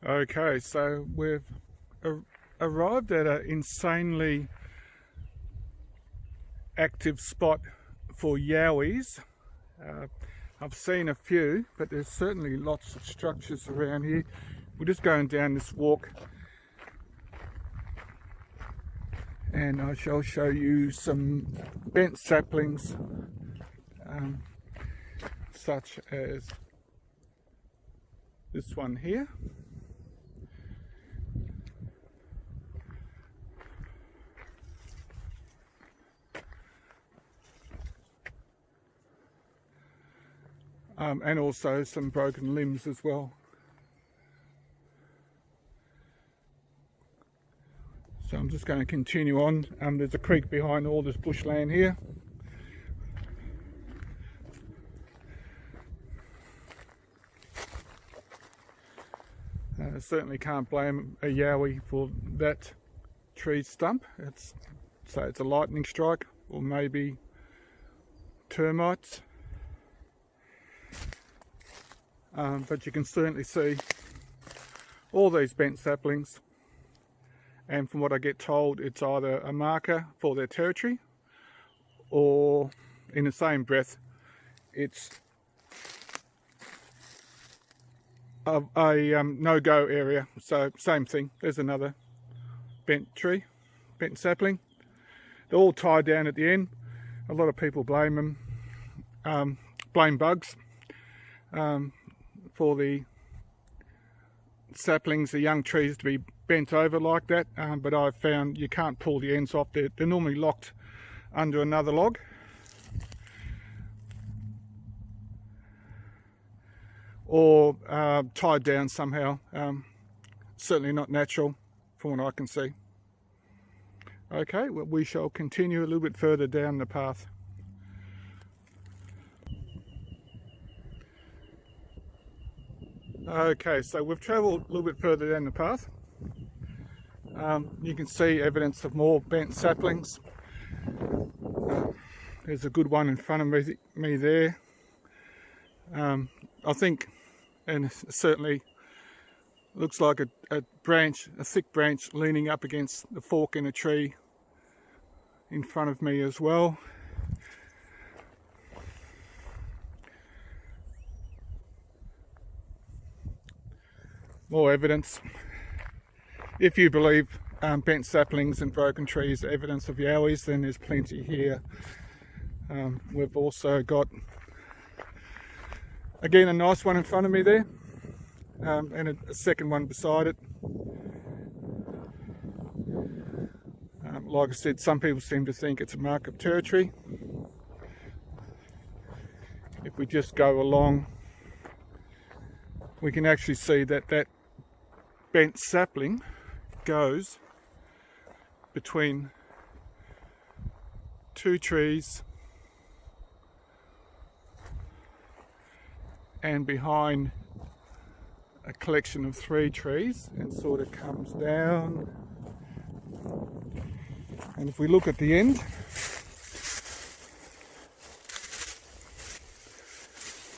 Okay, so we've arrived at an insanely active spot for yowies. I've seen a few, but there's certainly lots of structures around here. We're just going down this walk and I shall show you some bent saplings, such as this one here. And also some broken limbs as well. So I'm just going to continue on. There's a creek behind all this bushland here. Certainly can't blame a yowie for that tree stump. It's a lightning strike, or maybe termites. But you can certainly see all these bent saplings, and from what I get told, it's either a marker for their territory, or in the same breath, it's a no-go area. So same thing, there's another bent tree, bent sapling. They're all tied down at the end. A lot of people blame them, blame bugs for the saplings, the young trees, to be bent over like that, but I've found you can't pull the ends off. They're normally locked under another log, or tied down somehow. Certainly not natural from what I can see. Okay, well, we shall continue a little bit further down the path. Okay, so we've travelled a little bit further down the path. You can see evidence of more bent saplings. There's a good one in front of me there. I think, and it certainly looks like a thick branch leaning up against the fork in a tree in front of me as well. More evidence. If you believe bent saplings and broken trees are evidence of yowies, then there's plenty here. We've also got, again, a nice one in front of me there, and a second one beside it. Like I said, some people seem to think it's a mark of territory. If we just go along, we can actually see that bent sapling goes between two trees and behind a collection of three trees, and sort of comes down. And if we look at the end,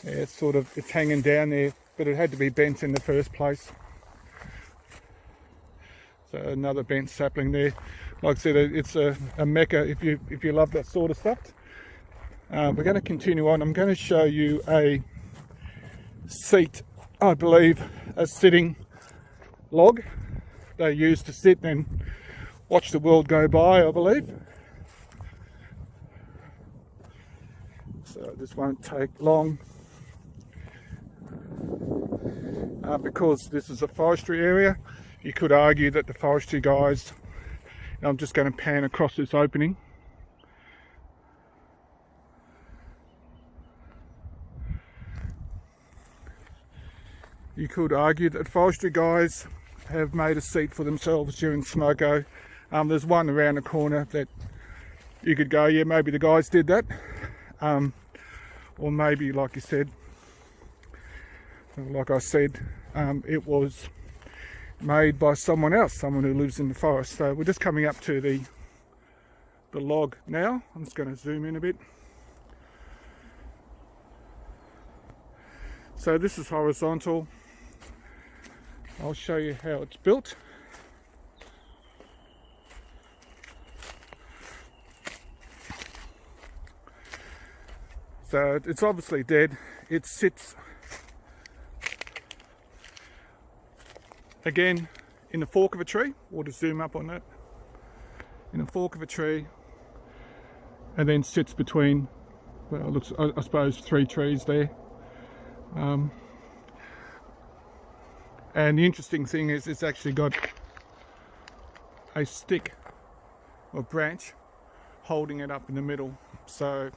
yeah, it's hanging down there, but it had to be bent in the first place. So another bent sapling there. Like I said, it's a mecca if you love that sort of stuff. We're going to continue on. I'm going to show you a seat, I believe, a sitting log they use to sit and watch the world go by, I believe. So this won't take long. Because this is a forestry area, you could argue that the forestry guys, I'm just going to pan across this opening. You could argue that forestry guys have made a seat for themselves during smoko. There's one around the corner that you could go, yeah, maybe the guys did that. Or maybe, like you said, like I said, it was made by someone else, someone who lives in the forest. So we're just coming up to the log now. I'm just going to zoom in a bit. So this is horizontal. I'll show you how it's built. So it's obviously dead. It sits again in the fork of a tree. We'll just zoom up on that. In the fork of a tree, and then sits between, well, it looks, I suppose, 3 trees there. And the interesting thing is it's actually got a stick or branch holding it up in the middle. So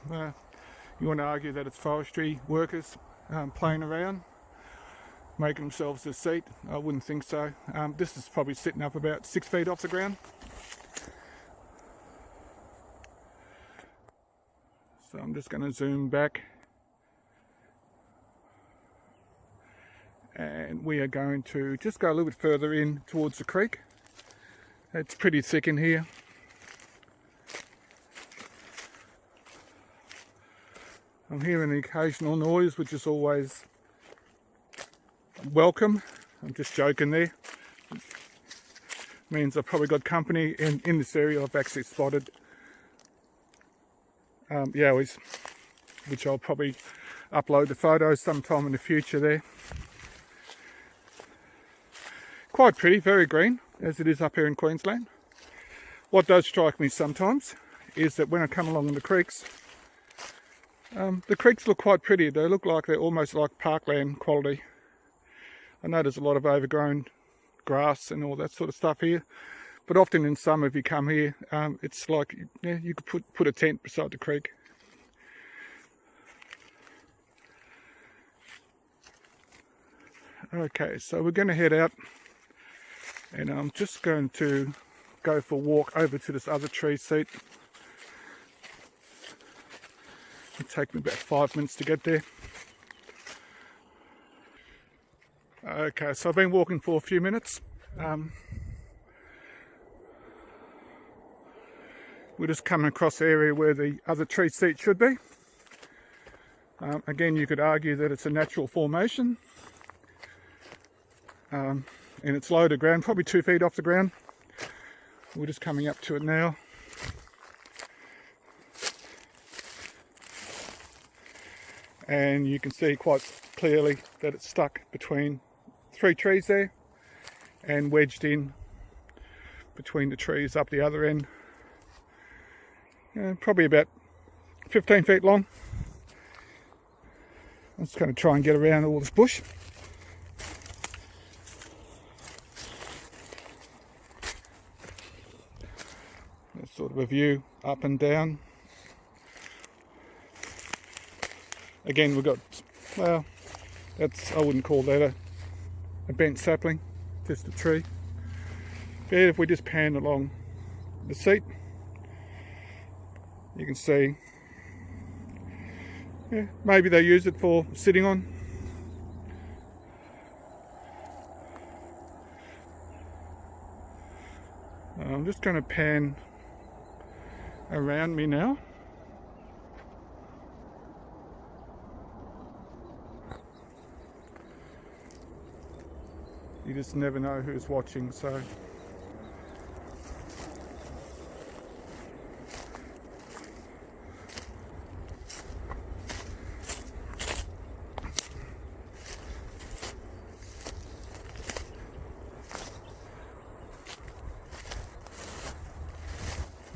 you want to argue that it's forestry workers playing around, making themselves a seat. I wouldn't think so. This is probably sitting up about 6 feet off the ground. So I'm just going to zoom back, and we are going to just go a little bit further in towards the creek. It's pretty thick in here. I'm hearing the occasional noise, which is always welcome. I'm just joking there. It means I've probably got company in this area. I've actually spotted Yowies, which I'll probably upload the photos sometime in the future there. Quite pretty, very green, as it is up here in Queensland. What does strike me sometimes is that when I come along the creeks look quite pretty. They look like they're almost like parkland quality. I know there's a lot of overgrown grass and all that sort of stuff here, but often in summer, if you come here, it's like, yeah, you could put a tent beside the creek. Okay, so we're going to head out, and I'm just going to go for a walk over to this other tree seat. It'll take me about 5 minutes to get there. Okay, so I've been walking for a few minutes. We're just coming across the area where the other tree seat should be. Again, you could argue that it's a natural formation. And it's low to ground, probably 2 feet off the ground. We're just coming up to it now. And you can see quite clearly that it's stuck between 3 trees there and wedged in between the trees up the other end. Probably about 15 feet long. I'm just going to try and get around all this bush. That's sort of a view up and down. Again, we've got, well, I wouldn't call that a bent sapling, just a tree. But if we just pan along the seat, you can see, yeah, maybe they use it for sitting on. I'm just going to pan around me now. You just never know who's watching, so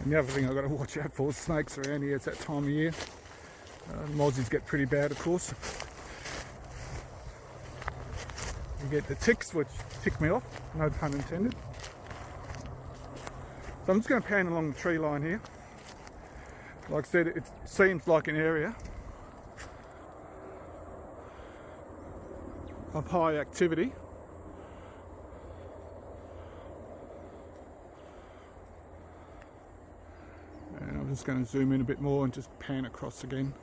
and the other thing I've got to watch out for is snakes around here. It's that time of year. Mozzies get pretty bad, of course. You get the ticks, which tick me off, no pun intended. So I'm just going to pan along the tree line here. Like I said, it seems like an area of high activity. And I'm just going to zoom in a bit more and just pan across again.